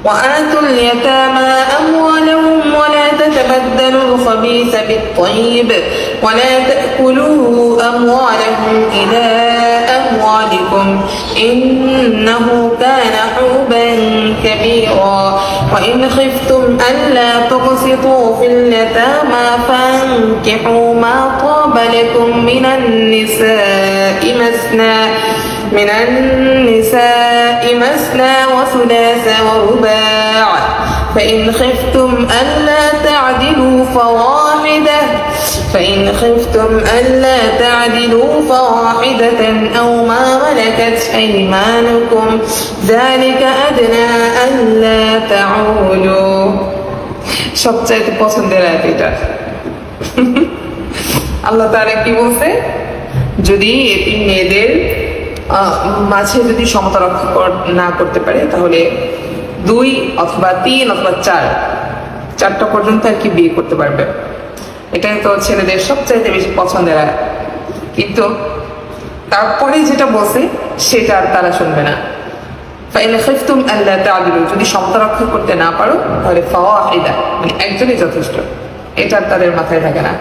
وآتوا اليتامى أموالهم ولا تتبدلوا الخبيث بالطيب ولا تأكلوا أموالهم إلى أموالكم إنه كان حوبا كبيرا وإن خفتم ألا تقسطوا في اليتامى فانكحوا ما طاب لكم من النساء مثنى وثلاث ورباع فإن خفتم ألا تعدلوا فواحدة أو ما ملكت أيمانكم ذلك أدنى ألا تعولوا সবচাইতে পছন্দের আয়াত এটা আল্লাহ তাআলা কি বলছে যদি এতিম মেয়েদের মাঝে যদি সমতা রক্ষা না করতে পারে তাহলে 2 অথবা 3 অথবা 4টা পর্যন্ত আর কি বিয়ে করতে পারবে। এটাই তো ছেলেদের সবচাইতে বেশি পছন্দের আয়াত, কিন্তু তারপরে যেটা বলছে সেটা আর তারা শুনবে না। ফাইন খিফতুম আল্লা তা'দিলু, যদি সমতা রক্ষা করতে না পারো তাহলে ফাওয়াহিদা, মানে একজনই যথেষ্ট। এটা তাদের মাথায় থাকে না।